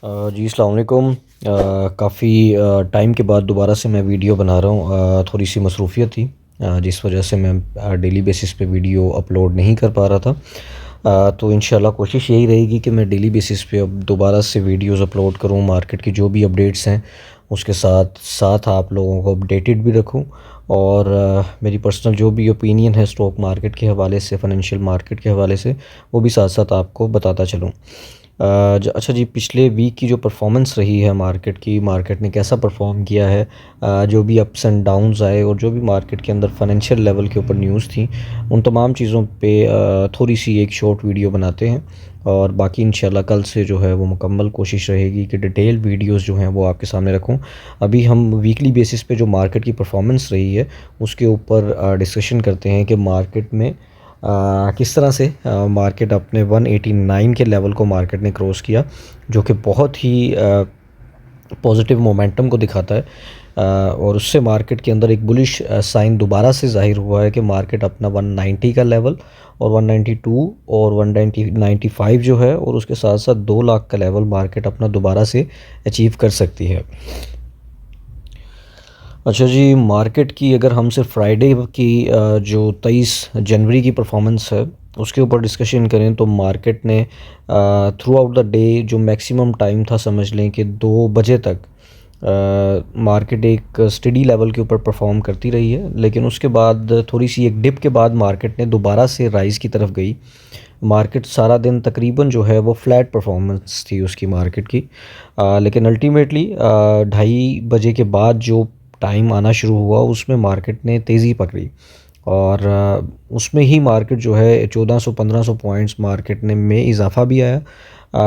जी अस्सलाम वालेकुम। काफ़ी टाइम के बाद दोबारा से मैं वीडियो बना रहा हूँ। थोड़ी सी मसरूफ़ियत थी जिस वजह से मैं डेली बेसिस पे वीडियो अपलोड नहीं कर पा रहा था। तो इंशाल्लाह कोशिश यही रहेगी कि मैं डेली बेसिस पे अब दोबारा से वीडियोस अपलोड करूँ, मार्केट की जो भी अपडेट्स हैं उसके साथ साथ आप लोगों को अपडेटेड भी रखूँ। और मेरी पर्सनल जो भी ओपिनियन है स्टॉक मार्केट के हवाले से, फ़ाइनेंशियल मार्केट के हवाले से, वो भी साथ साथ आपको बताता चलूँ। अच्छा जी, पिछले वीक की जो परफॉर्मेंस रही है मार्केट की, मार्केट ने कैसा परफॉर्म किया है, जो भी अप्स एंड डाउन्स आए और जो भी मार्केट के अंदर फाइनेंशियल लेवल के ऊपर न्यूज़ थी, उन तमाम चीज़ों पे थोड़ी सी एक शॉर्ट वीडियो बनाते हैं। और बाकी इंशाल्लाह कल से जो है वो मुकम्मल कोशिश रहेगी कि डिटेल वीडियोस जो हैं वो आपके सामने रखूं। अभी हम वीकली बेसिस पे जो मार्केट की परफॉर्मेंस रही है उसके ऊपर डिस्कशन करते हैं कि मार्केट में किस तरह से मार्केट अपने 189 के लेवल को मार्केट ने क्रॉस किया, जो कि बहुत ही पॉजिटिव मोमेंटम को दिखाता है। और उससे मार्केट के अंदर एक बुलिश साइन दोबारा से ज़ाहिर हुआ है कि मार्केट अपना 190 का लेवल और 192 और 195 जो है, और उसके साथ साथ 2 लाख का लेवल मार्केट अपना दोबारा से अचीव कर सकती है। अच्छा जी, मार्केट की अगर हम सिर्फ फ्राइडे की जो 23 जनवरी की परफॉर्मेंस है उसके ऊपर डिस्कशन करें तो मार्केट ने थ्रू आउट द डे जो मैक्सिमम टाइम था, समझ लें कि 2 बजे तक, मार्केट एक स्टडी लेवल के ऊपर परफॉर्म करती रही है। लेकिन उसके बाद थोड़ी सी एक डिप के बाद मार्केट ने दोबारा से राइज़ की तरफ गई। मार्केट सारा दिन तकरीबन जो है वो फ्लैट परफॉर्मेंस थी उसकी मार्केट की। लेकिन अल्टीमेटली 2:30 बजे के बाद जो टाइम आना शुरू हुआ उसमें मार्केट ने तेज़ी पकड़ी और उसमें ही मार्केट जो है 1400-1500 पॉइंट्स मार्केट ने में इजाफा भी आया,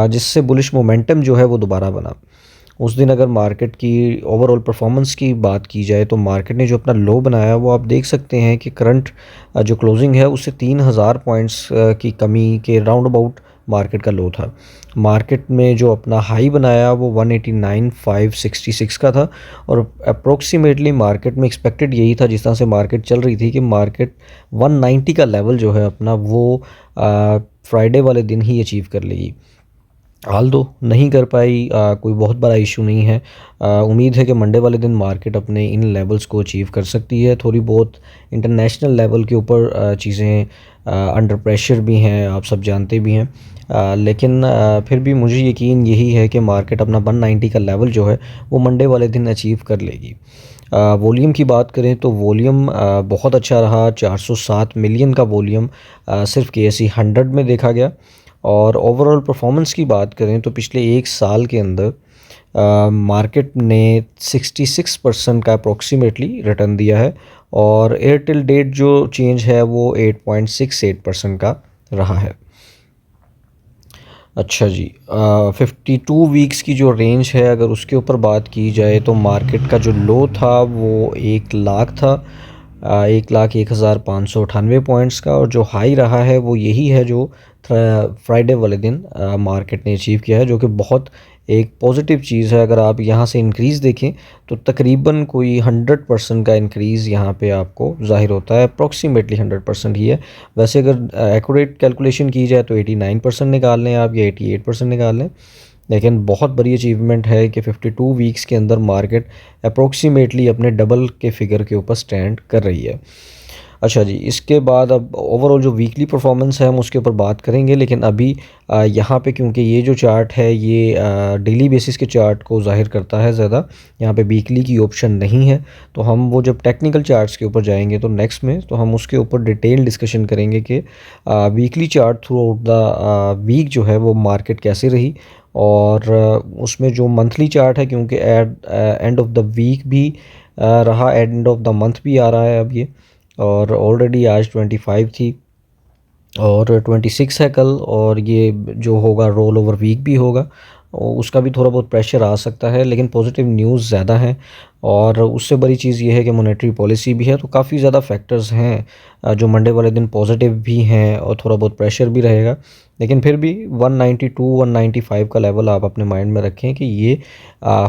जिससे बुलिश मोमेंटम जो है वो दोबारा बना। उस दिन अगर मार्केट की ओवरऑल परफॉर्मेंस की बात की जाए तो मार्केट ने जो अपना लो बनाया वो आप देख सकते हैं कि करंट जो क्लोजिंग है उससे 3000 पॉइंट्स की कमी के राउंड अबाउट मार्केट का लो था। मार्केट में जो अपना हाई बनाया वो 189,566 का था, और अप्रोक्सीमेटली मार्केट में एक्सपेक्टेड यही था, जिस तरह से मार्केट चल रही थी, कि मार्केट 190 का लेवल जो है अपना वो फ्राइडे वाले दिन ही अचीव कर लेगी। हाल दो नहीं कर पाई, कोई बहुत बड़ा इशू नहीं है। उम्मीद है कि मंडे वाले दिन मार्केट अपने इन लेवल्स को अचीव कर सकती है। थोड़ी बहुत इंटरनेशनल लेवल के ऊपर चीज़ें अंडर प्रेशर भी हैं, आप सब जानते भी हैं। लेकिन फिर भी मुझे यकीन यही है कि मार्केट अपना 190 का लेवल जो है वो मंडे वाले दिन अचीव कर लेगी। वॉल्यूम की बात करें तो वॉल्यूम बहुत अच्छा रहा। 407 मिलियन का वॉल्यूम सिर्फ KSE 100 में देखा गया। और ओवरऑल परफॉर्मेंस की बात करें तो पिछले एक साल के अंदर मार्केट ने 66% का अप्रोक्सीमेटली रिटर्न दिया है, और एयरटेल डेट जो चेंज है वो 8.68% का रहा है। अच्छा जी, 52 वीक्स की जो रेंज है अगर उसके ऊपर बात की जाए तो मार्केट का जो लो था वो 1 लाख था, 1,01,598 पॉइंट्स का, और जो हाई रहा है वो यही है जो फ्राइडे वाले दिन मार्केट ने अचीव किया है, जो कि बहुत एक पॉजिटिव चीज़ है। अगर आप यहाँ से इंक्रीज़ देखें तो तकरीबन कोई 100% का इंक्रीज़ यहाँ पे आपको ज़ाहिर होता है, अप्रॉक्सीमेटली 100% ही है। वैसे अगर एक्यूरेट कैलकुलेशन की जाए तो 89% निकाल लें आप, या 88% निकाल लें। लेकिन बहुत बड़ी अचीवमेंट है कि 52 वीक्स के अंदर मार्केट अप्रोक्सीमेटली अपने डबल के फिगर के ऊपर स्टैंड कर रही है। अच्छा जी, इसके बाद अब ओवरऑल जो वीकली परफॉर्मेंस है हम उसके ऊपर बात करेंगे। लेकिन अभी यहाँ पे क्योंकि ये जो चार्ट है ये डेली बेसिस के चार्ट को ज़ाहिर करता है ज़्यादा, यहाँ पे वीकली की ऑप्शन नहीं है, तो हम वो जब टेक्निकल चार्ट्स के ऊपर जाएंगे तो नेक्स्ट में तो हम उसके ऊपर डिटेल डिस्कशन करेंगे कि weekly chart throughout the week जो है वो मार्केट कैसे रही। और उसमें जो मंथली चार्ट है, क्योंकि एंड ऑफ द वीक भी रहा, एंड ऑफ द मंथ भी आ रहा है अब ये, और ऑलरेडी आज 25 थी और 26 है कल, और ये जो होगा रोल ओवर वीक भी होगा, और उसका भी थोड़ा बहुत प्रेशर आ सकता है। लेकिन पॉजिटिव न्यूज़ ज़्यादा है, और उससे बड़ी चीज़ ये है कि मॉनेटरी पॉलिसी भी है, तो काफ़ी ज़्यादा फैक्टर्स हैं जो मंडे वाले दिन पॉजिटिव भी हैं, और थोड़ा बहुत प्रेशर भी रहेगा। लेकिन फिर भी 192 195 का लेवल आप अपने माइंड में रखें कि ये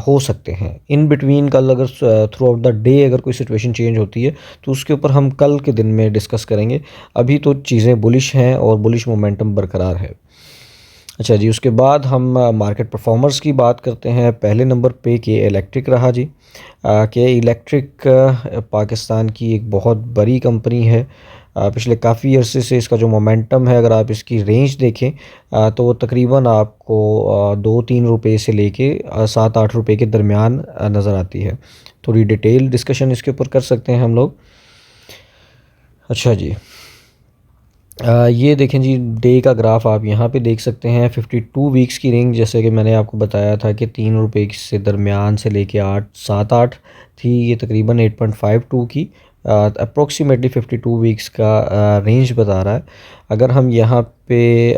हो सकते हैं। इन बिटवीन कल अगर थ्रू आउट द डे अगर कोई सिचुएशन चेंज होती है तो उसके ऊपर हम कल के दिन में डिस्कस करेंगे। अभी तो चीज़ें बुलिश हैं और बुलिश मोमेंटम बरकरार है। अच्छा जी, उसके बाद हम मार्केट परफॉर्मर्स की बात करते हैं। पहले नंबर पे के इलेक्ट्रिक रहा जी। के इलेक्ट्रिक पाकिस्तान की एक बहुत बड़ी कंपनी है। पिछले काफ़ी अरसे से इसका जो मोमेंटम है, अगर आप इसकी रेंज देखें तो वो तकरीबन आपको 2-3 रुपए से लेके 7-8 रुपए के दरमियान नज़र आती है। थोड़ी डिटेल डिस्कशन इसके ऊपर कर सकते हैं हम लोग। अच्छा जी, ये देखें जी, डे का ग्राफ आप यहाँ पे देख सकते हैं। 52 वीक्स की रेंज, जैसे कि मैंने आपको बताया था कि 3 रुपए से दरमियान से लेके 8-7-8 थी, ये तकरीबन 8.52 की अप्रोक्सीमेटली 52 वीक्स का रेंज बता रहा है। अगर हम यहाँ पे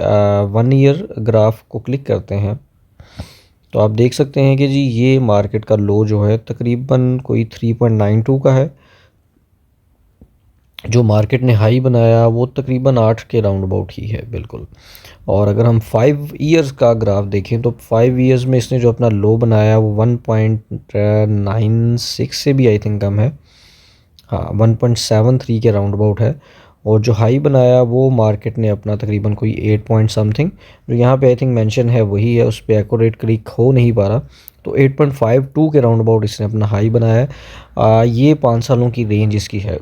1 ईयर ग्राफ को क्लिक करते हैं तो आप देख सकते हैं कि जी ये मार्केट का लो जो है तकरीबन कोई 3.92 का है। जो मार्केट ने हाई बनाया वो तकरीबन 8 के राउंड अबाउट ही है, बिल्कुल। और अगर हम 5 ईयर्स का ग्राफ देखें तो 5 ईयर्स में इसने जो अपना लो बनाया वो 1.96 से भी आई थिंक कम है। हाँ, 1.73 के राउंड अबाउट है। और जो हाई बनाया वो मार्केट ने अपना तकरीबन कोई 8 पॉइंट समथिंग, जो यहाँ पे आई थिंक मेंशन है वही है, उस पर एक्यूरेट क्लिक हो नहीं पा रहा। तो 8.52 के राउंड अबाउट इसने अपना हाई बनाया है। ये 5 सालों की रेंज इसकी है।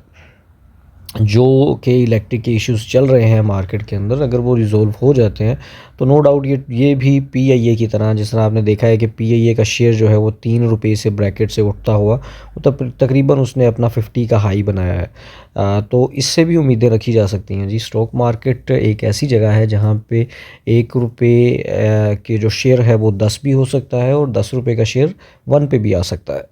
जो कि इलेक्ट्रिक के इश्यूज़ चल रहे हैं मार्केट के अंदर, अगर वो रिज़ॉल्व हो जाते हैं तो नो डाउट ये भी पीआईए की तरह, जिस तरह आपने देखा है कि पीआईए का शेयर जो है वो 3 रुपए से ब्रैकेट से उठता हुआ वो तब तकरीबन उसने अपना 50 का हाई बनाया है। तो इससे भी उम्मीदें रखी जा सकती हैं जी। स्टॉक मार्केट एक ऐसी जगह है जहाँ पे 1 रुपए के जो शेयर है वो 10 भी हो सकता है और 10 रुपए का शेयर 1 पे भी आ सकता है।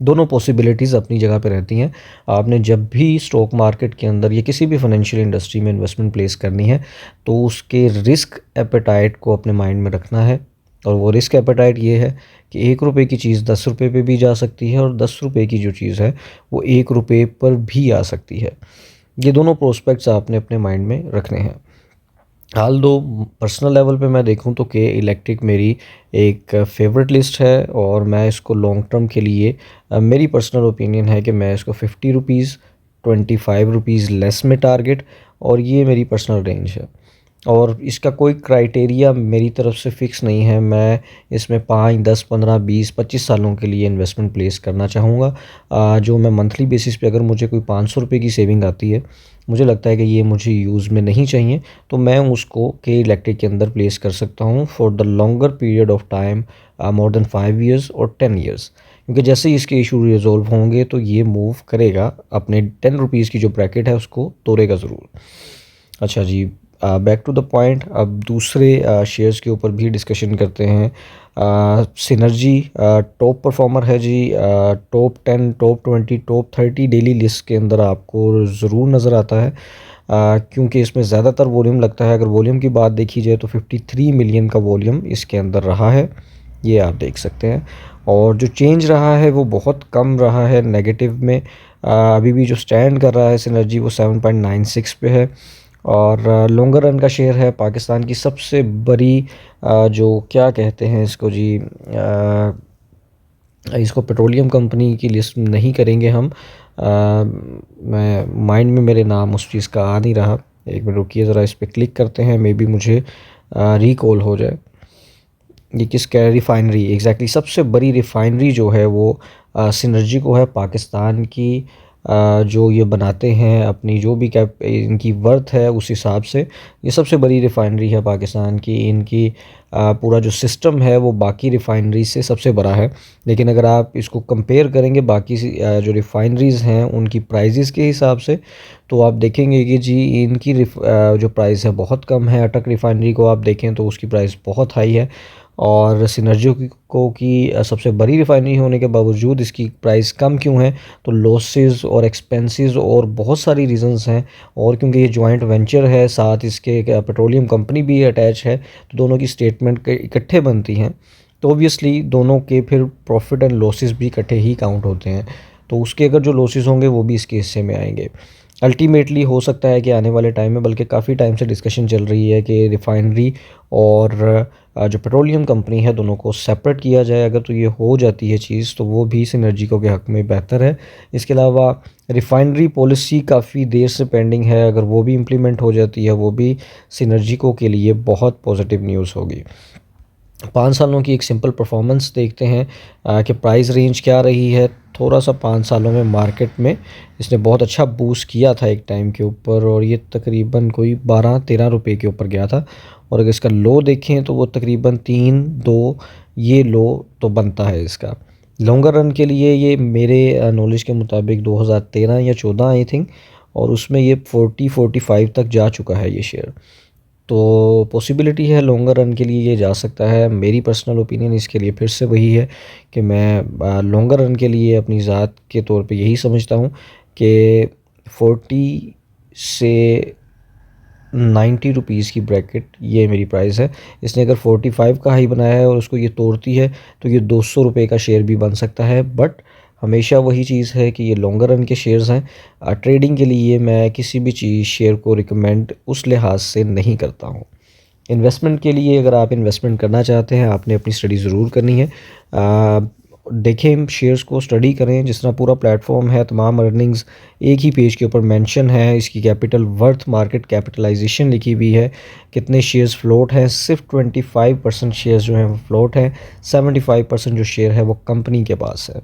दोनों पॉसिबिलिटीज़ अपनी जगह पे रहती हैं। आपने जब भी स्टॉक मार्केट के अंदर या किसी भी फाइनेंशियल इंडस्ट्री में इन्वेस्टमेंट प्लेस करनी है तो उसके रिस्क एपेटाइट को अपने माइंड में रखना है। और वो रिस्क एपेटाइट ये है कि 1 रुपए की चीज़ 10 रुपए पे भी जा सकती है और 10 रुपए की जो चीज़ है वो 1 रुपए पर भी आ सकती है। ये दोनों प्रोस्पेक्ट्स आपने अपने माइंड में रखने हैं। हाल दो पर्सनल लेवल पे मैं देखूं तो के इलेक्ट्रिक मेरी एक फेवरेट लिस्ट है और मैं इसको लॉन्ग टर्म के लिए मेरी पर्सनल ओपिनियन है कि मैं इसको 50 रुपीज़ 25 रुपीज़ लेस में टारगेट, और ये मेरी पर्सनल रेंज है। और इसका कोई क्राइटेरिया मेरी तरफ से फ़िक्स नहीं है। मैं इसमें 5, 10, 15, 20, 25 सालों के लिए इन्वेस्टमेंट प्लेस करना चाहूँगा। जो मैं मंथली बेसिस पे अगर मुझे कोई 500 रुपये की सेविंग आती है, मुझे लगता है कि ये मुझे यूज़ में नहीं चाहिए, तो मैं उसको के इलेक्ट्रिक के अंदर प्लेस कर सकता हूँ for the longer period of time, more than 5 years और 10 ईयर्स। क्योंकि जैसे ही इसके इशू रिजॉल्व होंगे तो ये मूव करेगा, अपने 10 रुपीज़ की जो ब्रैकेट है उसको तोड़ेगा ज़रूर। अच्छा जी, बैक टू द पॉइंट, अब दूसरे शेयर्स के ऊपर भी डिस्कशन करते हैं। सिनर्जी टॉप परफॉर्मर है ji. Top 10, top 20, top 30 daily list के अंदर आपको ज़रूर नज़र आता है, क्योंकि इसमें ज़्यादातर वॉल्यूम लगता है। अगर वॉल्यूम की बात देखी जाए तो 53 मिलियन का वॉल्यूम इसके अंदर रहा है, ये आप देख सकते हैं। और जो चेंज रहा है वो बहुत कम रहा है नेगेटिव में। अभी भी जो स्टैंड कर रहा है सिनर्जी वो 7.96 पे है। और लॉन्गर रन का शेयर है, पाकिस्तान की सबसे बड़ी जो क्या कहते हैं इसको जी, इसको पेट्रोलियम कंपनी की लिस्ट नहीं करेंगे हम। मैं माइंड में मेरे नाम उस चीज़ का आ नहीं रहा। एक मिनट रुकिए, ज़रा इस पर क्लिक करते हैं, मे बी मुझे रिकॉल हो जाए। ये किसका रिफ़ाइनरी, एग्जैक्टली सबसे बड़ी रिफ़ाइनरी जो है वो सिनर्जी को है, पाकिस्तान की। जो ये बनाते हैं अपनी जो भी कैप इनकी वर्थ है उस हिसाब से ये सबसे बड़ी रिफ़ाइनरी है पाकिस्तान की। इनकी पूरा जो सिस्टम है वो बाकी रिफ़ाइनरी से सबसे बड़ा है। लेकिन अगर आप इसको कंपेयर करेंगे बाकी जो रिफ़ाइनरीज़ हैं उनकी प्राइजेस के हिसाब से, तो आप देखेंगे कि जी इनकी जो प्राइस है बहुत कम है। अटक रिफ़ाइनरी को आप देखें तो उसकी प्राइस बहुत हाई है। और सिनर्जी की सबसे बड़ी रिफ़ाइनरी होने के बावजूद इसकी प्राइस कम क्यों है, तो लॉसेस और एक्सपेंसेस और बहुत सारी रीज़न्स हैं। और क्योंकि ये जॉइंट वेंचर है, साथ इसके पेट्रोलियम कंपनी भी अटैच है, तो दोनों की स्टेटमेंट इकट्ठे बनती हैं, तो ऑब्वियसली दोनों के फिर प्रॉफिट एंड लॉसेस भी इकट्ठे ही काउंट होते हैं। तो उसके अगर जो लॉसेस होंगे वो भी इसके हिस्से में आएंगे। अल्टीमेटली हो सकता है कि आने वाले टाइम में, बल्कि काफ़ी टाइम से डिस्कशन चल रही है कि रिफाइनरी और जो पेट्रोलियम कंपनी है दोनों को सेपरेट किया जाए। अगर तो ये हो जाती है चीज़ तो वो भी सिनर्जिको के हक़ में बेहतर है। इसके अलावा रिफाइनरी पॉलिसी काफ़ी देर से पेंडिंग है, अगर वो भी इम्प्लीमेंट हो जाती है वो भी सिनर्जिको के लिए बहुत पॉजिटिव न्यूज़ होगी। 5 सालों की एक सिंपल परफॉर्मेंस देखते हैं कि प्राइस रेंज क्या रही है। थोड़ा सा 5 सालों में मार्केट में इसने बहुत अच्छा बूस्ट किया था एक टाइम के ऊपर, और ये तकरीबन कोई 12-13 रुपए के ऊपर गया था। और अगर इसका लो देखें तो वो तकरीबन 3-2 ये लो तो बनता है इसका। लॉन्गर रन के लिए ये मेरे नॉलेज के मुताबिक 2013 या 14 आई थिंक, और उसमें ये 40-45 तक जा चुका है ये शेयर। तो पॉसिबिलिटी है लॉन्गर रन के लिए ये जा सकता है। मेरी पर्सनल ओपिनियन इसके लिए फिर से वही है कि मैं लॉन्गर रन के लिए अपनी ज़ात के तौर पे यही समझता हूँ कि 40 से 90 रुपीज़ की ब्रैकेट ये मेरी प्राइस है। इसने अगर 45 का हाई बनाया है और उसको ये तोड़ती है तो ये 200 रुपये का शेयर भी बन सकता है। बट हमेशा वही चीज़ है कि ये लॉन्गर रन के शेयर्स हैं। ट्रेडिंग के लिए मैं किसी भी चीज़ शेयर को रिकमेंड उस लिहाज से नहीं करता हूँ। इन्वेस्टमेंट के लिए अगर आप इन्वेस्टमेंट करना चाहते हैं, आपने अपनी स्टडी ज़रूर करनी है। देखें शेयर्स को, स्टडी करें। जिस तरह पूरा प्लेटफॉर्म है, तमाम अर्निंग्स एक ही पेज के ऊपर मेंशन है, इसकी कैपिटल वर्थ, मार्केट कैपिटलाइजेशन लिखी हुई है, कितने शेयर्स फ्लोट हैं। सिर्फ 25% शेयर्स जो हैं वो फ्लोट हैं, 75% जो शेयर है वो कंपनी के पास है।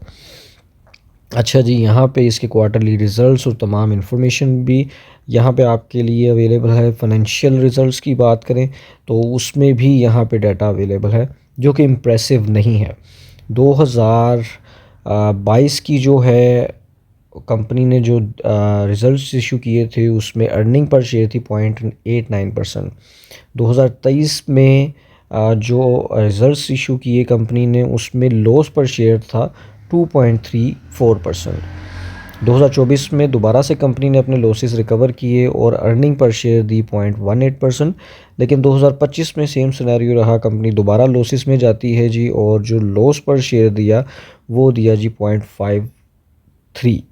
अच्छा जी, यहाँ पे इसके क्वार्टरली रिज़ल्ट्स और तमाम इन्फॉर्मेशन भी यहाँ पे आपके लिए अवेलेबल है। फाइनेंशियल रिज़ल्ट्स की बात करें तो उसमें भी यहाँ पे डाटा अवेलेबल है जो कि इम्प्रेसिव नहीं है। 2022 की जो है कंपनी ने जो रिज़ल्ट्स इशू किए थे उसमें अर्निंग पर शेयर थी 0.89%। 2023 में जो रिज़ल्ट्स इशू किए कंपनी ने उसमें लॉस पर शेयर था 2.34%। 2024 में दोबारा से कंपनी ने अपने लॉसेस रिकवर किए और अर्निंग पर शेयर दी 0.18%। लेकिन 2025 में सेम सिनेरियो रहा, कंपनी दोबारा लॉसेस में जाती है जी, और जो लॉस पर शेयर दिया वो दिया जी 0.53।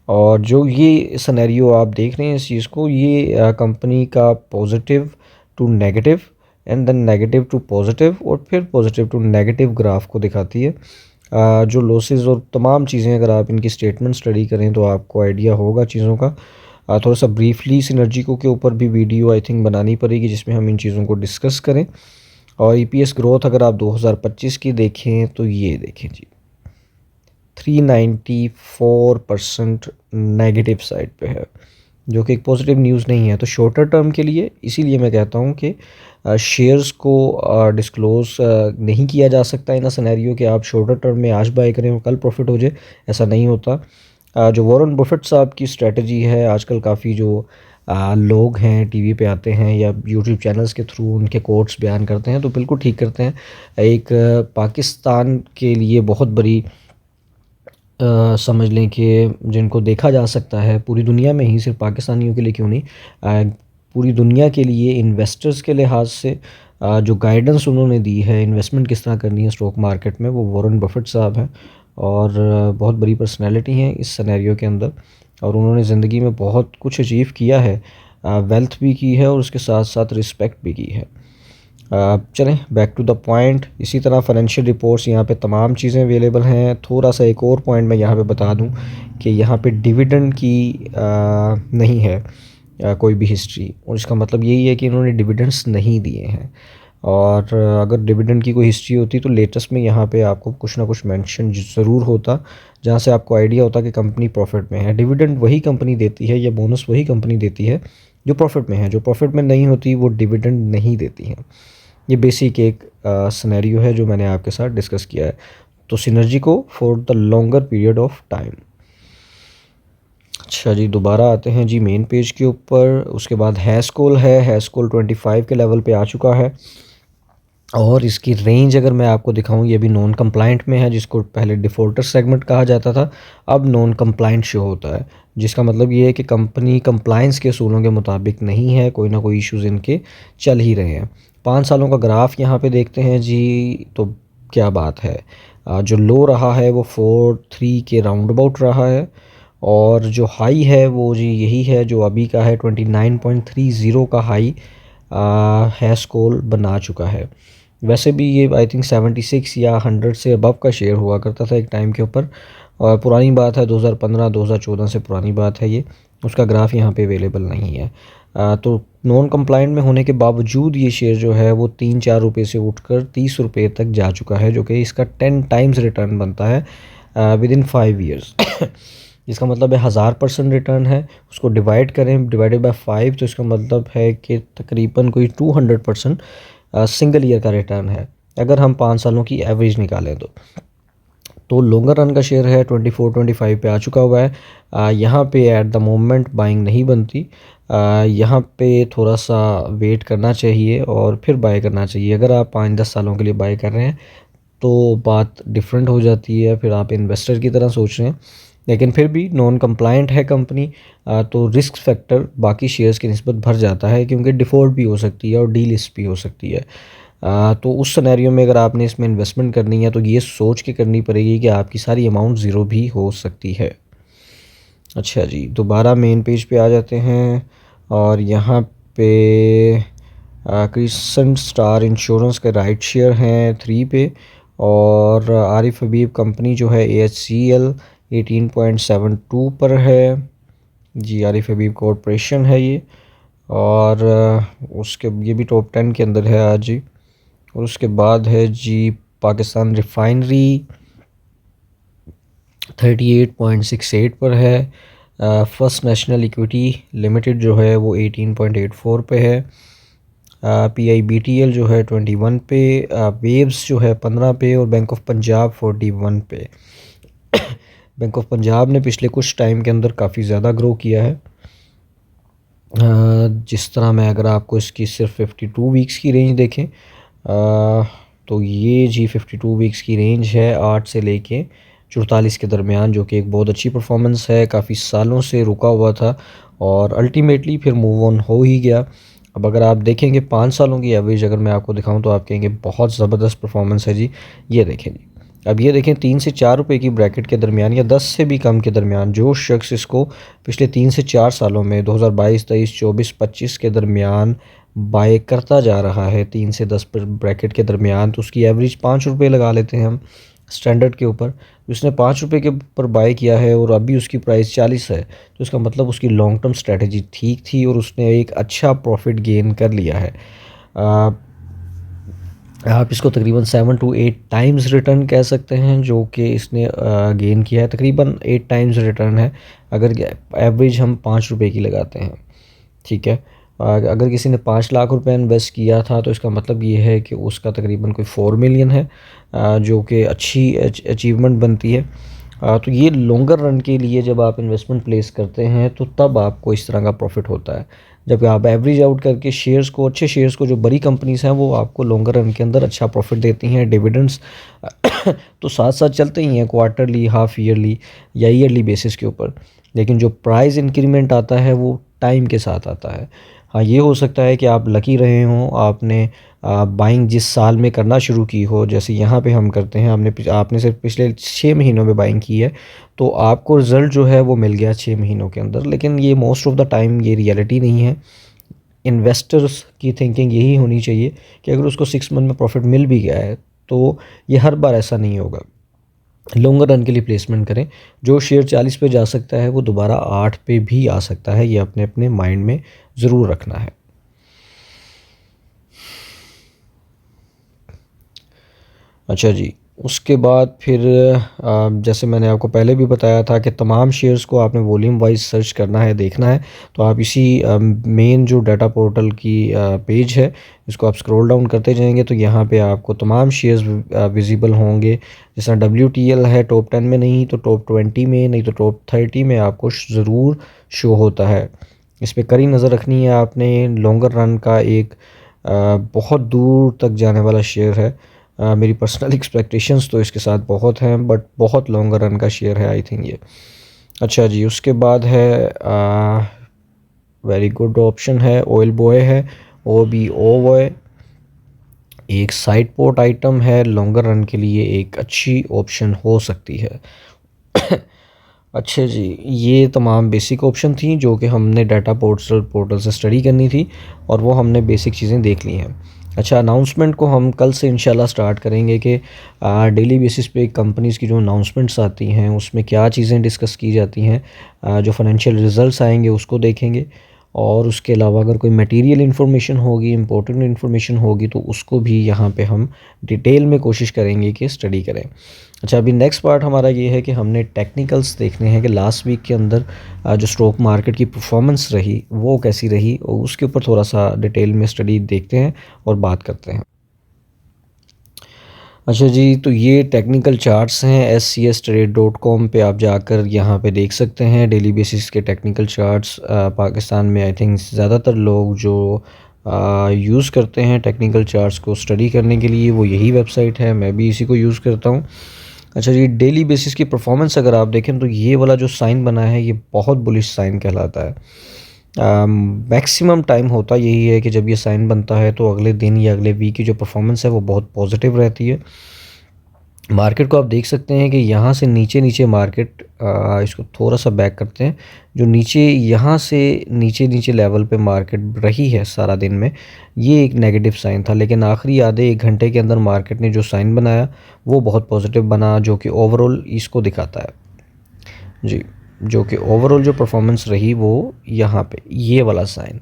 और जो ये सिनेरियो आप देख रहे हैं इस चीज़ को, ये कंपनी का positive to negative and then negative to positive और फिर पॉजिटिव टू नेगेटिव ग्राफ को दिखाती है। जो लॉसेस और तमाम चीज़ें अगर आप इनकी स्टेटमेंट स्टडी करें तो आपको आइडिया होगा चीज़ों का। थोड़ा सा ब्रीफली सिनर्जिको के ऊपर भी वीडियो आई थिंक बनानी पड़ेगी जिसमें हम इन चीज़ों को डिस्कस करें। और ईपीएस ग्रोथ अगर आप 2025 की देखें तो ये देखें जी, 394% नेगेटिव साइड पे है, जो कि एक पॉजिटिव न्यूज़ नहीं है। तो शॉर्टर टर्म के लिए इसीलिए मैं कहता हूँ कि शेयर्स को डिस्क्लोज़ नहीं किया जा सकता इन सिनेरियो कि आप शॉर्टर टर्म में आज बाय करें और कल प्रॉफिट हो जाए, ऐसा नहीं होता। जो वॉरेन बफेट साहब की स्ट्रेटजी है, आजकल काफ़ी जो लोग हैं टीवी पे आते हैं या यूट्यूब चैनल्स के थ्रू उनके कोट्स बयान करते हैं तो बिल्कुल ठीक करते हैं। एक पाकिस्तान के लिए बहुत बड़ी समझ लें कि जिनको देखा जा सकता है पूरी दुनिया में ही, सिर्फ पाकिस्तानियों के लिए क्यों नहीं, पूरी दुनिया के लिए इन्वेस्टर्स के लिहाज से जो गाइडेंस उन्होंने दी है इन्वेस्टमेंट किस तरह करनी है स्टॉक मार्केट में, वो वॉरेन बफेट साहब हैं। और बहुत बड़ी पर्सनैलिटी हैं इस सिनेरियो के अंदर, और उन्होंने ज़िंदगी में बहुत कुछ अचीव किया है, वेल्थ भी की है और उसके साथ साथ रिस्पेक्ट भी की है। चलें बैक टू द पॉइंट। इसी तरह फाइनेंशियल रिपोर्ट्स यहाँ पे तमाम चीज़ें अवेलेबल हैं। थोड़ा सा एक और पॉइंट मैं यहाँ पे बता दूँ कि यहाँ पे डिविडेंड की नहीं है कोई भी हिस्ट्री, और इसका मतलब यही है कि इन्होंने डिविडेंड्स नहीं दिए हैं। और अगर डिविडेंड की कोई हिस्ट्री होती तो लेटेस्ट में यहाँ पे आपको कुछ ना कुछ मेंशन ज़रूर होता, जहाँ से आपको आइडिया होता कि कंपनी प्रॉफिट में है। डिविडेंड वही कंपनी देती है या बोनस वही कंपनी देती है जो प्रॉफिट में है, जो प्रॉफिट में नहीं होती वो डिविडेंड नहीं देती है। ये बेसिक एक सिनेरियो है जो मैंने आपके साथ डिस्कस किया है। तो सिनर्जिको for the longer period of time. अच्छा जी, दोबारा आते हैं जी मेन पेज के ऊपर। उसके बाद हैस्कोल है, हैस्कोल 25 के लेवल पे आ चुका है, और इसकी रेंज अगर मैं आपको दिखाऊं, ये भी नॉन कंप्लाइंट में है, जिसको पहले डिफ़ॉल्टर सेगमेंट कहा जाता था, अब नॉन कंप्लाइंट शो होता है, जिसका मतलब ये है कि कंपनी कंप्लाइंस के असूलों के मुताबिक नहीं है, कोई ना कोई इश्यूज़ इनके चल ही रहे हैं। 5 सालों का ग्राफ यहाँ पे देखते हैं जी, तो क्या बात है। जो लो रहा है वो 4.3 के राउंड अबाउट रहा है, और जो हाई है वो जी यही है जो अभी का है, 29.30 का हाई हैस्कोल बना चुका है। वैसे भी ये आई थिंक 76 या 100 से अबव का शेयर हुआ करता था एक टाइम के ऊपर, और पुरानी बात है 2015-2014 से पुरानी बात है ये। उसका ग्राफ यहाँ पे अवेलेबल नहीं है। तो नॉन कंप्लाइंट में होने के बावजूद ये शेयर जो है वो 3-4 रुपये से उठकर 30 रुपये तक जा चुका है, जो कि इसका 10 टाइम्स रिटर्न बनता है विद इन 5 ईयर्स। इसका मतलब है 1000% रिटर्न है, उसको डिवाइड करें, डिवाइडेड बाय 5, तो इसका मतलब है कि तकरीबन कोई 200% सिंगल ईयर का रिटर्न है अगर हम 5 सालों की एवरेज निकालें तो लॉन्गर रन का शेयर है 24-25 पे आ चुका हुआ है। यहाँ पे एट द मोमेंट बाइंग नहीं बनती, यहाँ पे थोड़ा सा वेट करना चाहिए और फिर बाय करना चाहिए। अगर आप 5-10 सालों के लिए बाय कर रहे हैं तो बात डिफरेंट हो जाती है, फिर आप इन्वेस्टर की तरह सोच रहे हैं। लेकिन फिर भी नॉन कंप्लायंट है कंपनी, तो रिस्क फैक्टर बाकी शेयर्स की निस्बत भर जाता है, क्योंकि डिफ़ॉल्ट भी हो सकती है और डीलिस्ट भी हो सकती है। तो उस सिनेरियो में अगर आपने इसमें इन्वेस्टमेंट करनी है तो ये सोच के करनी पड़ेगी कि आपकी सारी अमाउंट ज़ीरो भी हो सकती है। अच्छा जी, दोबारा मेन पेज पे आ जाते हैं और यहाँ पे क्रिसेंट स्टार इंश्योरेंस के राइट शेयर हैं 3 पे, और आरिफ हबीब कंपनी जो है AHCL 18.72 पर है जी। आरिफ हबीब कॉरपोरेशन है ये, और उसके ये भी टॉप 10 के अंदर है आज जी। और उसके बाद है जी पाकिस्तान रिफाइनरी 38.68 पर है। फर्स्ट नेशनल इक्विटी लिमिटेड जो है वो 18.84 पे है। PIBTL जो है 21 पे, वेव्स जो है 15 पे, और बैंक ऑफ पंजाब 41 पे। बैंक ऑफ पंजाब ने पिछले कुछ टाइम के अंदर काफ़ी ज़्यादा ग्रो किया है। जिस तरह मैं अगर आपको इसकी सिर्फ 52 वीक्स की रेंज देखें तो ये जी 52 वीक्स की रेंज है 8 से लेके 44 के दरमियान, जो कि एक बहुत अच्छी परफॉर्मेंस है। काफ़ी सालों से रुका हुआ था और अल्टीमेटली फिर मूव ऑन हो ही गया। अब अगर आप देखेंगे 5 सालों की एवरेज अगर मैं आपको दिखाऊं तो आप कहेंगे बहुत ज़बरदस्त परफॉर्मेंस है जी। ये देखें जी, अब ये देखें 3 से 4 रुपए की ब्रैकेट के दरमियान या 10 से भी कम के दरमियान जो शख्स इसको पिछले 3 से 4 सालों में 2022, 23, 24, 25 के दरमियान बाय करता जा रहा है 3 से 10 पर ब्रैकेट के दरमियान, तो उसकी एवरेज 5 रुपये लगा लेते हैं हम स्टैंडर्ड के ऊपर। उसने 5 रुपये के ऊपर बाय किया है और अभी उसकी प्राइस 40 है, तो इसका मतलब उसकी लॉन्ग टर्म स्ट्रेटजी ठीक थी और उसने एक अच्छा प्रॉफिट गेन कर लिया है। आप इसको तकरीबन 7 to 8 टाइम्स रिटर्न कह सकते हैं जो कि इसने गेन किया है। तकरीबन 8 टाइम्स रिटर्न है अगर एवरेज हम 5 रुपये की लगाते हैं, ठीक है। अगर किसी ने 5 लाख रुपए इन्वेस्ट किया था तो इसका मतलब ये है कि उसका तकरीबन कोई 4 मिलियन है, जो कि अच्छी अचीवमेंट बनती है। तो ये लॉन्गर रन के लिए जब आप इन्वेस्टमेंट प्लेस करते हैं तो तब आपको इस तरह का प्रॉफिट होता है। जब आप एवरेज आउट करके शेयर्स को, अच्छे शेयर्स को, जो बड़ी कंपनीज हैं वो आपको लॉन्गर रन के अंदर अच्छा प्रॉफिट देती हैं, डिविडेंड्स तो साथ साथ चलते ही हैं क्वार्टरली, हाफ ईयरली या ईयरली बेसिस के ऊपर। लेकिन जो प्राइस इंक्रीमेंट आता है वो टाइम के साथ आता है। हाँ, ये हो सकता है कि आप लकी रहे हों, आपने बाइंग जिस साल में करना शुरू की हो, जैसे यहाँ पे हम करते हैं, आपने सिर्फ पिछले 6 महीनों में बाइंग की है तो आपको रिज़ल्ट जो है वो मिल गया 6 महीनों के अंदर। लेकिन ये मोस्ट ऑफ़ द टाइम ये रियलिटी नहीं है। इन्वेस्टर्स की थिंकिंग यही होनी चाहिए कि अगर उसको 6 मंथ में प्रॉफिट मिल भी गया है तो ये हर बार ऐसा नहीं होगा। लॉन्गर रन के लिए प्लेसमेंट करें। जो शेयर 40 पे जा सकता है वो दोबारा 8 पे भी आ सकता है, ये अपने अपने माइंड में ज़रूर रखना है। अच्छा जी, उसके बाद फिर जैसे मैंने आपको पहले भी बताया था कि तमाम शेयर्स को आपने वॉल्यूम वाइज सर्च करना है, देखना है। तो आप इसी मेन जो डाटा पोर्टल की पेज है इसको आप स्क्रॉल डाउन करते जाएंगे तो यहाँ पे आपको तमाम शेयर्स विजिबल होंगे। जिस तरह WTL है टॉप 10 में, नहीं तो टॉप 20 में, नहीं तो टॉप 30 में आपको ज़रूर शो होता है। इस पर कड़ी नज़र रखनी है आपने। लॉन्गर रन का एक बहुत दूर तक जाने वाला शेयर है। मेरी पर्सनल एक्सपेक्टेशंस तो इसके साथ बहुत हैं, बट बहुत लॉन्गर रन का शेयर है आई थिंक ये। अच्छा जी, उसके बाद है वेरी गुड ऑप्शन है ऑयल बॉय है, OBO बॉय। एक साइड पोर्ट आइटम है, लॉन्गर रन के लिए एक अच्छी ऑप्शन हो सकती है। अच्छा जी, ये तमाम बेसिक ऑप्शन थी जो कि हमने डाटा पोर्टल से स्टडी करनी थी और वो हमने बेसिक चीज़ें देख ली हैं। अच्छा, अनाउंसमेंट को हम कल से इंशाल्लाह स्टार्ट करेंगे कि डेली बेसिस पे कंपनीज़ की जो अनाउंसमेंट्स आती हैं उसमें क्या चीज़ें डिस्कस की जाती हैं, जो फाइनेंशियल रिज़ल्ट्स आएँगे उसको देखेंगे और उसके अलावा अगर कोई मटेरियल इन्फॉर्मेशन होगी, इम्पोर्टेंट इन्फॉर्मेशन होगी तो उसको भी यहाँ पे हम डिटेल में कोशिश करेंगे कि स्टडी करें। अच्छा, अभी नेक्स्ट पार्ट हमारा ये है कि हमने टेक्निकल्स देखने हैं कि लास्ट वीक के अंदर जो स्टॉक मार्केट की परफॉर्मेंस रही वो कैसी रही और उसके ऊपर थोड़ा सा डिटेल में स्टडी देखते हैं और बात करते हैं। अच्छा जी, तो ये टेक्निकल चार्ट्स हैं scstrade.com पे आप जाकर यहाँ पे देख सकते हैं डेली बेसिस के टेक्निकल चार्ट्स। पाकिस्तान में आई थिंक ज़्यादातर लोग जो यूज़ करते हैं टेक्निकल चार्ट्स को स्टडी करने के लिए वो यही वेबसाइट है, मैं भी इसी को यूज़ करता हूँ। अच्छा जी, डेली बेसिस की परफॉर्मेंस अगर आप देखें तो ये वाला जो साइन बना है ये बहुत बुलिश साइन कहलाता है। मैक्सिमम टाइम होता यही है कि जब ये साइन बनता है तो अगले दिन या अगले वीक की जो परफॉर्मेंस है वो बहुत पॉजिटिव रहती है। मार्केट को आप देख सकते हैं कि यहाँ से नीचे मार्केट, इसको थोड़ा सा बैक करते हैं, जो नीचे यहाँ से नीचे लेवल पे मार्केट रही है सारा दिन में, ये एक नेगेटिव साइन था। लेकिन आखिरी आधे 1 घंटे के अंदर मार्केट ने जो साइन बनाया वो बहुत पॉजिटिव बना, जो कि ओवरऑल इसको दिखाता है जी, जो कि ओवरऑल जो परफॉर्मेंस रही वो यहाँ पे ये वाला साइन।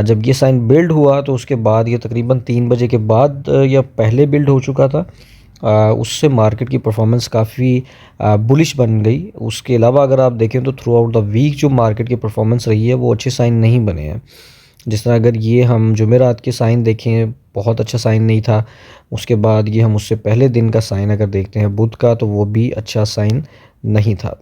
जब ये साइन बिल्ड हुआ तो उसके बाद ये तकरीबन 3 बजे के बाद या पहले बिल्ड हो चुका था। उससे मार्केट की परफॉर्मेंस काफ़ी बुलिश बन गई। उसके अलावा अगर आप देखें तो थ्रू आउट द वीक जो मार्केट की परफॉर्मेंस रही है वो अच्छे साइन नहीं बने हैं। जिस तरह अगर ये हम जुमेरात के साइन देखें, बहुत अच्छा साइन नहीं था। उसके बाद ये हम उससे पहले दिन का साइन अगर देखते हैं बुध का, तो वो भी अच्छा साइन नहीं था।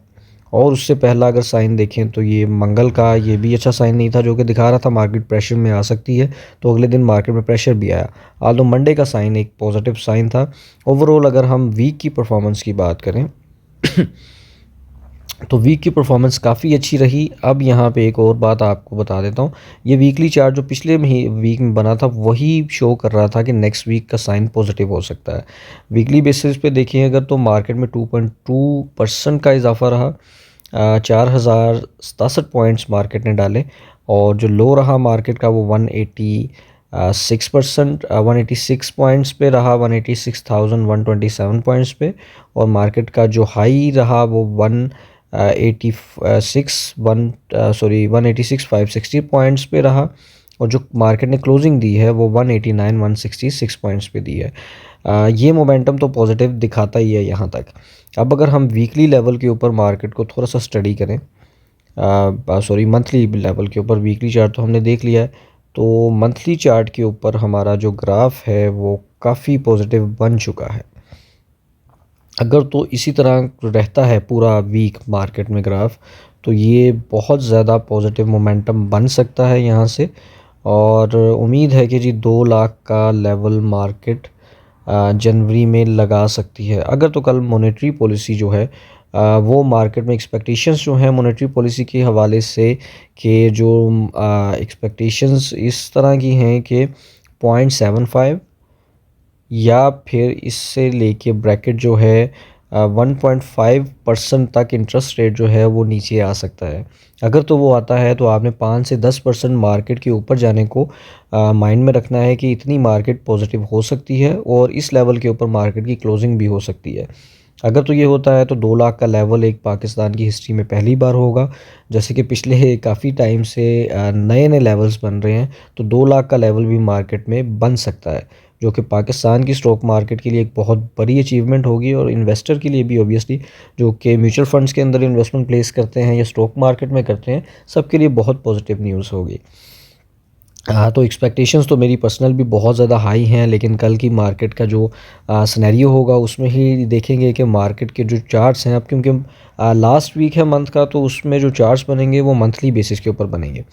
और उससे पहला अगर साइन देखें तो ये मंगल का, ये भी अच्छा साइन नहीं था, जो कि दिखा रहा था मार्केट प्रेशर में आ सकती है। तो अगले दिन मार्केट में प्रेशर भी आया। आल्दो मंडे का साइन एक पॉजिटिव साइन था। ओवरऑल अगर हम वीक की परफॉर्मेंस की बात करें तो वीक की परफॉर्मेंस काफ़ी अच्छी रही। अब यहाँ पे एक और बात आपको बता देता हूँ, ये वीकली चार्ट जो पिछले वीक में बना था वही शो कर रहा था कि नेक्स्ट वीक का साइन पॉजिटिव हो सकता है। वीकली बेसिस पे देखिए अगर तो मार्केट में 2.2% का इजाफा रहा। 4067 पॉइंट्स मार्केट ने डाले और जो लो रहा मार्केट का वो 186% 186 पॉइंट्स पे रहा, 186,127 पॉइंट्स पे। और मार्केट का जो हाई रहा वो 186 पॉइंट्स पे रहा। और जो मार्केट ने क्लोजिंग दी है वो 166 पॉइंट्स पे दी है। ये मोमेंटम तो पॉजिटिव दिखाता ही है यहाँ तक। अब अगर हम वीकली लेवल के ऊपर मार्केट को थोड़ा सा स्टडी करें, मंथली लेवल के ऊपर, वीकली चार्ट तो हमने देख लिया है, तो मंथली चार्ट के ऊपर हमारा जो ग्राफ है वो काफ़ी पॉजिटिव बन चुका है। अगर तो इसी तरह रहता है पूरा वीक मार्केट में ग्राफ, तो ये बहुत ज़्यादा पॉजिटिव मोमेंटम बन सकता है यहाँ से। और उम्मीद है कि जी 2 लाख का लेवल मार्केट जनवरी में लगा सकती है। अगर तो कल मॉनेटरी पॉलिसी जो है वो मार्केट में एक्सपेक्टेशंस जो हैं मॉनेटरी पॉलिसी के हवाले से, कि जो एक्सपेक्टेशंस इस तरह की हैं कि 0.75 या फिर इससे लेके ब्रैकेट जो है 1.5% तक इंटरेस्ट रेट जो है वो नीचे आ सकता है। अगर तो वो आता है तो आपने 5 से 10% मार्केट के ऊपर जाने को माइंड में रखना है कि इतनी मार्केट पॉजिटिव हो सकती है और इस लेवल के ऊपर मार्केट की क्लोजिंग भी हो सकती है। अगर तो ये होता है तो 2 लाख का लेवल एक पाकिस्तान की हिस्ट्री में पहली बार होगा। जैसे कि पिछले काफ़ी टाइम से नए लेवल्स बन रहे हैं, तो 2 लाख का लेवल भी मार्केट में बन सकता है, जो कि पाकिस्तान की स्टॉक मार्केट के लिए एक बहुत बड़ी अचीवमेंट होगी और इन्वेस्टर के लिए भी ऑब्वियसली, जो कि म्यूचुअल फंड्स के अंदर इन्वेस्टमेंट प्लेस करते हैं या स्टॉक मार्केट में करते हैं, सबके लिए बहुत पॉजिटिव न्यूज़ होगी। हाँ, तो एक्सपेक्टेशंस तो मेरी पर्सनल भी बहुत ज़्यादा हाई हैं, लेकिन कल की मार्केट का जो सिनेरियो होगा उसमें ही देखेंगे कि मार्केट के जो चार्ट्स हैं, अब क्योंकि लास्ट वीक है मंथ का, तो उसमें जो चार्ट्स बनेंगे वो मंथली बेसिस के ऊपर बनेंगे।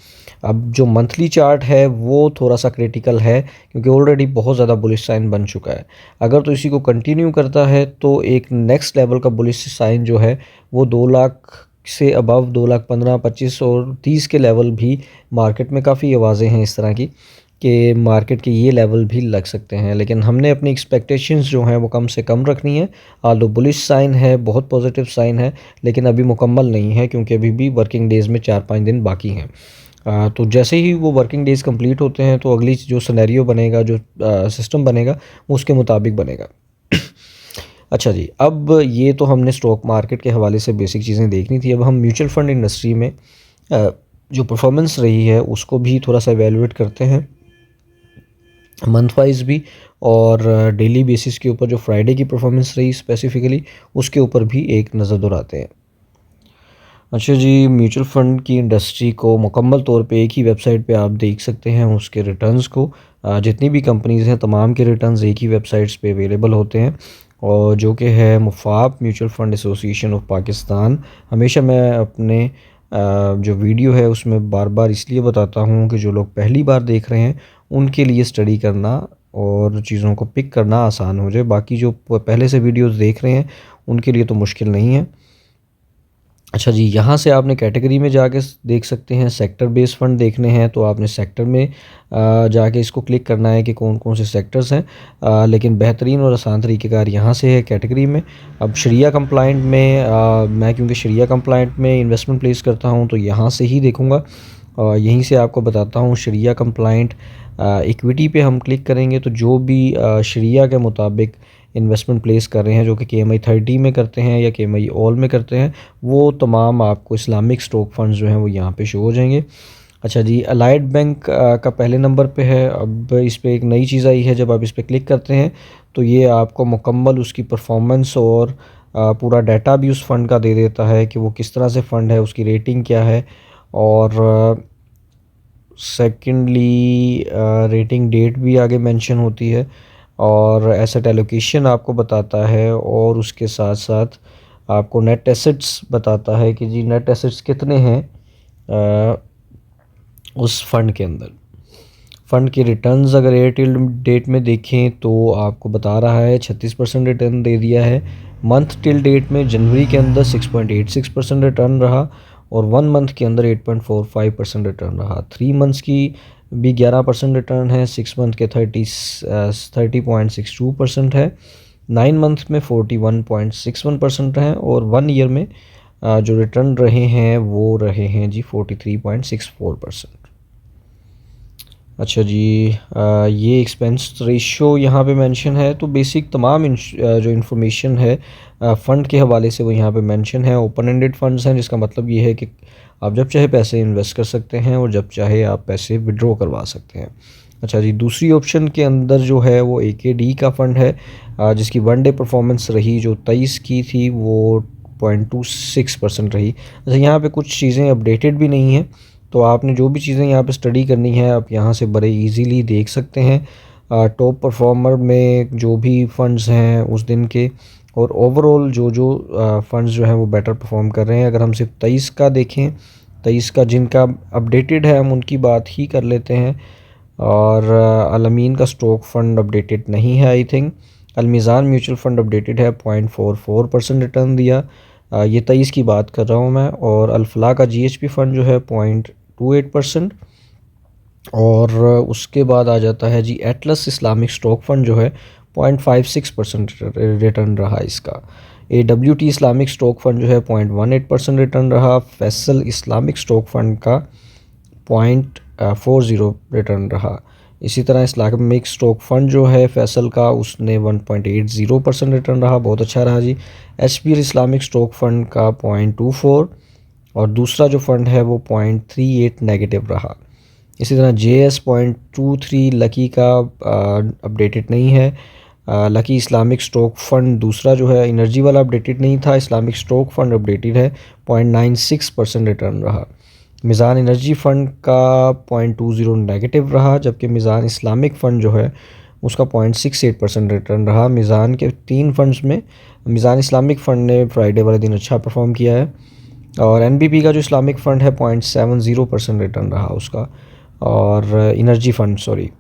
अब जो मंथली चार्ट है वो थोड़ा सा क्रिटिकल है, क्योंकि ऑलरेडी बहुत ज़्यादा बुलिश साइन बन चुका है। अगर तो इसी को कंटिन्यू करता है तो एक नेक्स्ट लेवल का बुलिश साइन जो है वो 2 लाख से अबव 2 लाख 15, 25 और 30 के लेवल भी मार्केट में काफ़ी आवाज़ें हैं इस तरह की कि मार्केट के ये लेवल भी लग सकते हैं, लेकिन हमने अपनी एक्सपेक्टेशंस जो हैं वो कम से कम रखनी है। आल्दो बुलिश साइन है, बहुत पॉजिटिव साइन है, लेकिन अभी मुकम्मल नहीं है क्योंकि अभी भी वर्किंग डेज़ में 4-5 दिन बाकी हैं। तो जैसे ही वो वर्किंग डेज़ कंप्लीट होते हैं तो अगली जो सिनेरियो बनेगा, जो सिस्टम बनेगा, वो उसके मुताबिक बनेगा। अच्छा जी, अब ये तो हमने स्टॉक मार्केट के हवाले से बेसिक चीज़ें देखनी थी। अब हम म्यूचुअल फ़ंड इंडस्ट्री में जो परफॉर्मेंस रही है उसको भी थोड़ा सा एवेलुएट करते हैं, मंथ वाइज भी, और डेली बेसिस के ऊपर जो फ्राइडे की परफॉर्मेंस रही स्पेसिफिकली उसके ऊपर भी एक नज़र दौड़ाते हैं। अच्छा जी, म्यूचुअल फ़ंड की इंडस्ट्री को मुकम्मल तौर पे एक ही वेबसाइट पे आप देख सकते हैं उसके रिटर्न्स को। जितनी भी कंपनीज़ हैं तमाम के रिटर्न्स एक ही वेबसाइट्स पे अवेलेबल होते हैं, और जो कि है MUFAP mutual fund association of Pakistan. हमेशा मैं अपने जो वीडियो है उसमें बार बार इसलिए बताता हूँ कि जो लोग पहली बार देख रहे हैं उनके लिए स्टडी करना और चीज़ों को पिक करना आसान हो जाए। बाकी जो पहले से वीडियोज़ देख रहे हैं उनके लिए तो मुश्किल नहीं है। अच्छा जी, यहाँ से आपने कैटेगरी में जाके देख सकते हैं, सेक्टर बेस्ड फ़ंड देखने हैं तो आपने सेक्टर में जाके इसको क्लिक करना है कि कौन कौन से सेक्टर्स हैं। लेकिन बेहतरीन और आसान तरीक़ेकार यहाँ से है कैटेगरी में। अब शरिया कंप्लाइंट में मैं क्योंकि शरिया कंप्लाइंट में इन्वेस्टमेंट प्लेस करता हूँ तो यहाँ से ही देखूँगा। यहीं से आपको बताता हूँ शरिया कंप्लाइंट इक्विटी पे हम क्लिक करेंगे तो जो भी शरिया के मुताबिक इन्वेस्टमेंट प्लेस कर रहे हैं, जो कि KMI 30 में करते हैं या KMI ऑल में करते हैं, वो तमाम आपको इस्लामिक स्टॉक फंड्स जो हैं वो यहाँ पे शो हो जाएंगे। अच्छा जी, अलाइड बैंक का पहले नंबर पे है। अब इस पे एक नई चीज़ आई है, जब आप इस पे क्लिक करते हैं तो ये आपको मुकम्मल उसकी परफॉर्मेंस और पूरा डाटा भी उस फ़ंड का दे देता है कि वो किस तरह से फ़ंड है, उसकी रेटिंग क्या है, और सेकेंडली रेटिंग डेट भी आगे मेंशन होती है, और एसेट एलोकेशन आपको बताता है, और उसके साथ साथ आपको नेट एसेट्स बताता है कि जी नेट एसेट्स कितने हैं उस फ़ंड के अंदर। फ़ंड के रिटर्न्स अगर एयरटेल डेट में देखें तो आपको बता रहा है 36% रिटर्न दे दिया है। मंथ टिल डेट में जनवरी के अंदर 6.86% रिटर्न रहा, और 1 मंथ के अंदर 8.45% रिटर्न रहा। 3 मंथ्स की भी 11% रिटर्न है, 6 मंथ के 30.62% है, 9 मंथ में 41.61% है, और 1 ईयर में जो रिटर्न रहे हैं वो रहे हैं जी 43.64%। अच्छा जी, ये एक्सपेंस रेशियो यहाँ पे मेंशन है, तो बेसिक तमाम जो इन्फॉर्मेशन है फ़ंड के हवाले से वो यहाँ पे मेंशन है। ओपन एंडेड फंड्स हैं, जिसका मतलब ये है कि आप जब चाहे पैसे इन्वेस्ट कर सकते हैं और जब चाहे आप पैसे विड्रॉ करवा सकते हैं। अच्छा जी, दूसरी ऑप्शन के अंदर जो है वो AKD का फ़ंड है, जिसकी 1 डे परफॉर्मेंस रही जो 23 की थी वो 0.26% रही। अच्छा, यहाँ पे कुछ चीज़ें अपडेटेड भी नहीं हैं, तो आपने जो भी चीज़ें यहाँ पे स्टडी करनी है आप यहाँ से बड़े इजीली देख सकते हैं। टॉप परफॉर्मर में जो भी फंड्स हैं उस दिन के, और ओवरऑल जो जो फंड्स जो हैं वो बेटर परफॉर्म कर रहे हैं। अगर हम सिर्फ 23 का देखें, 23 का जिनका अपडेटेड है हम उनकी बात ही कर लेते हैं। और अलमीन का स्टॉक फंड अपडेटेड नहीं है I think. Al Meezan mutual fund updated है, 0.44% रिटर्न दिया। ये 23 की बात कर रहा हूँ मैं। और अल्फला का GHP फंड जो है 0.28%। और उसके बाद आ जाता है जी एटलस इस्लामिक स्टॉक फंड जो है 0.56% रिटर्न रहा इसका। AWT इस्लामिक स्टॉक फंड जो है 0.18% रिटर्न रहा। फैसल इस्लामिक स्टॉक फंड का 0.40 रिटर्न रहा। इसी तरह इस्लामिक स्टॉक फंड जो है फैसल का, उसने 1.80% रिटर्न रहा, बहुत अच्छा रहा जी। HPL इस्लामिक स्टॉक फंड का 0.24, और दूसरा जो फंड है वो 0.38 नेगेटिव रहा। इसी तरह JS 0.23 लकी का अपडेटेड नहीं है। लकी इस्लामिक स्टॉक फंड दूसरा जो है एनर्जी वाला अपडेटेड नहीं था, इस्लामिक स्टॉक फंड अपडेटेड है, 0.96% रिटर्न रहा। मीज़ान एनर्जी फ़ंड का 0.20 नेगेटिव रहा, जबकि मीज़ान इस्लामिक फ़ंड जो है उसका 0.68% रिटर्न रहा। मीज़ान के 3 फंड्स में मीज़ान इस्लामिक फ़ंड ने फ्राइडे वाले दिन अच्छा परफॉर्म किया है, और NBP का जो इस्लामिक फ़ंड है 0.70% रिटर्न रहा उसका, और एनर्जी फ़ंड सॉरी,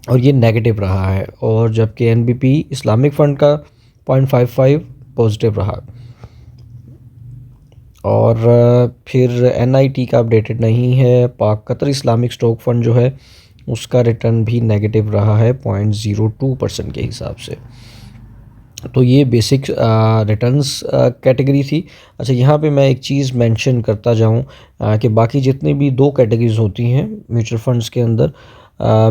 और ये नेगेटिव रहा है। और जबकि NBP इस्लामिक फ़ंड का 0.55 पॉजिटिव रहा। और फिर NIT का अपडेटेड नहीं है। पाक कतर इस्लामिक स्टॉक फंड जो है उसका रिटर्न भी नेगेटिव रहा है 0.02% के हिसाब से। तो ये बेसिक रिटर्न्स कैटेगरी थी। अच्छा, यहाँ पे मैं एक चीज़ मेंशन करता जाऊँ कि बाकी जितनी भी 2 कैटेगरीज़ होती हैं म्यूचुअल फंड्स के अंदर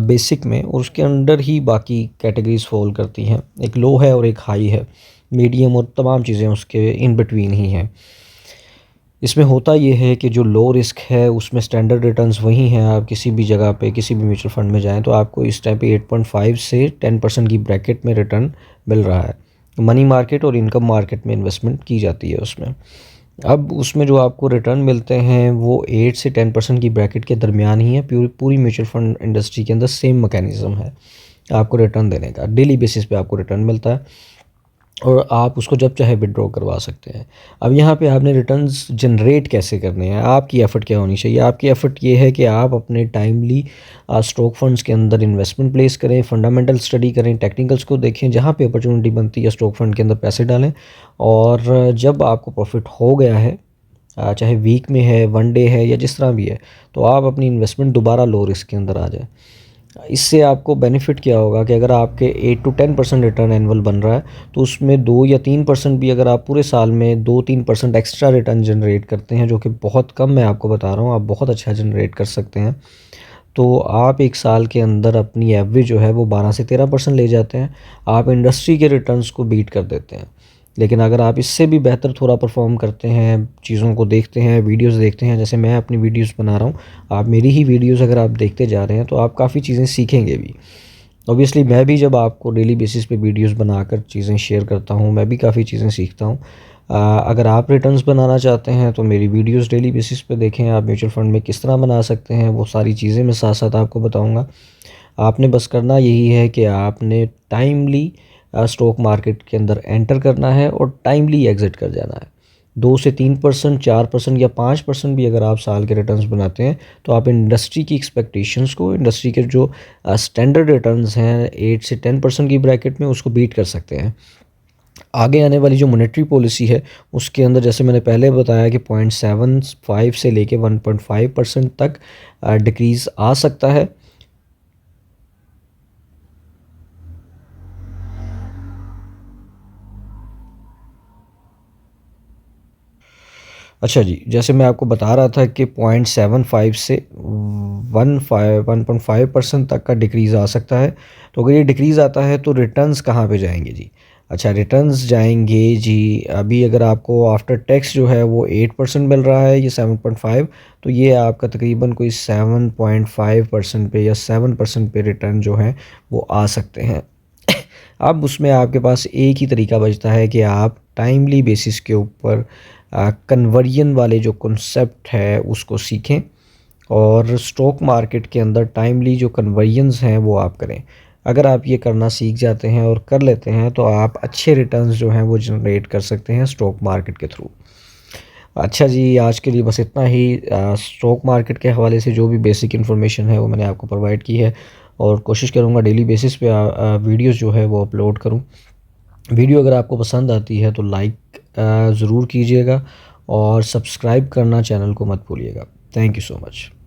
बेसिक में, और उसके अंडर ही बाकी कैटेगरीज़ फॉल करती हैं। एक लो है और एक हाई है, मीडियम और तमाम चीज़ें उसके इन बिटवीन ही हैं। इसमें होता ये है कि जो लो रिस्क है उसमें स्टैंडर्ड रिटर्न्स वही हैं। आप किसी भी जगह पे किसी भी म्यूचुअल फंड में जाएँ तो आपको इस टाइम पे 8.5 से 10% की ब्रैकेट में रिटर्न मिल रहा है। मनी मार्केट और इनकम मार्केट में इन्वेस्टमेंट की जाती है उसमें। अब उसमें जो आपको रिटर्न मिलते हैं वो 8 से 10% की ब्रैकेट के दरमियान ही है। पूरी म्यूचुअल फंड इंडस्ट्री के अंदर सेम मैकेनिज़्म है आपको रिटर्न देने का। डेली बेसिस पे आपको रिटर्न मिलता है और आप उसको जब चाहे विड्रॉ करवा सकते हैं। अब यहाँ पे आपने रिटर्न्स जनरेट कैसे करने हैं, आपकी एफ़र्ट क्या होनी चाहिए? आपकी एफ़र्ट ये है कि आप अपने टाइमली स्टॉक फंड्स के अंदर इन्वेस्टमेंट प्लेस करें, फंडामेंटल स्टडी करें, टेक्निकल्स को देखें, जहाँ पे अपॉर्चुनिटी बनती है स्टॉक फंड के अंदर पैसे डालें। और जब आपको प्रॉफिट हो गया है, चाहे वीक में है, वन डे है या जिस तरह भी है, तो आप अपनी इन्वेस्टमेंट दोबारा लो रिस्क के अंदर आ जाए। इससे आपको बेनिफिट क्या होगा कि अगर आपके 8 टू 10% रिटर्न एनुअल बन रहा है, तो उसमें 2 या 3% भी अगर आप पूरे साल में 2-3% एक्स्ट्रा रिटर्न जनरेट करते हैं, जो कि बहुत कम मैं आपको बता रहा हूँ, आप बहुत अच्छा जनरेट कर सकते हैं। तो आप 1 साल के अंदर अपनी एवरेज जो है वो 12 से 13% ले जाते हैं। आप इंडस्ट्री के रिटर्न्स को बीट कर देते हैं। लेकिन अगर आप इससे भी बेहतर थोड़ा परफ़ॉर्म करते हैं, चीज़ों को देखते हैं, वीडियोज़ देखते हैं, जैसे मैं अपनी वीडियोज़ बना रहा हूँ, आप मेरी ही वीडियोज़ अगर आप देखते जा रहे हैं तो आप काफ़ी चीज़ें सीखेंगे भी। ऑब्वियसली मैं भी जब आपको डेली बेसिस पे वीडियोज़ बनाकर चीज़ें शेयर करता हूँ, मैं भी काफ़ी चीज़ें सीखता हूँ। अगर आप रिटर्न्स बनाना चाहते हैं तो मेरी वीडियोज़ डेली बेसिस पे देखें। आप म्यूचुअल फ़ंड में किस तरह बना सकते हैं, वो सारी चीज़ें मैं साथ-साथ आपको बताऊँगा। आपने बस करना यही है कि आपने टाइमली स्टॉक मार्केट के अंदर एंटर करना है और टाइमली एग्ज़िट कर जाना है। 2 से 3%, 4% या 5% भी अगर आप साल के रिटर्न्स बनाते हैं, तो आप इंडस्ट्री की एक्सपेक्टेशंस को, इंडस्ट्री के जो स्टैंडर्ड रिटर्न्स हैं 8 से 10% की ब्रैकेट में, उसको बीट कर सकते हैं। आगे आने वाली जो मॉनेटरी पॉलिसी है, उसके अंदर जैसे मैंने पहले बताया कि 0.75 से लेके 1.5% तक डिक्रीज़ आ सकता है। अच्छा जी, जैसे मैं आपको बता रहा था कि 0.75 से 1.5% तक का डिक्रीज़ आ सकता है। तो अगर ये डिक्रीज़ आता है तो रिटर्न्स कहाँ पे जाएँगे जी? अच्छा, रिटर्न्स जाएँगे जी, अभी अगर आपको आफ्टर टैक्स जो है वो 8% मिल रहा है, ये 7.5, तो ये आपका तकरीबन कोई 7.5% पे या 7% पे रिटर्न जो है वो आ सकते हैं। अब उसमें आपके पास एक ही तरीका बचता है कि आप टाइमली बेसिस के ऊपर कन्वर्जन वाले जो कॉन्सेप्ट है उसको सीखें और स्टॉक मार्केट के अंदर टाइमली जो कन्वर्जन्स हैं वो आप करें। अगर आप ये करना सीख जाते हैं और कर लेते हैं तो आप अच्छे रिटर्न्स जो हैं वो जनरेट कर सकते हैं स्टॉक मार्केट के थ्रू। अच्छा जी, आज के लिए बस इतना ही। स्टॉक मार्केट के हवाले से जो भी बेसिक इन्फॉर्मेशन है वो मैंने आपको प्रोवाइड की है और कोशिश करूँगा डेली बेसिस पे वीडियोज़ जो है वो अपलोड करूँ। वीडियो अगर आपको पसंद आती है तो लाइक ज़रूर कीजिएगा और सब्सक्राइब करना चैनल को मत भूलिएगा। Thank you so much.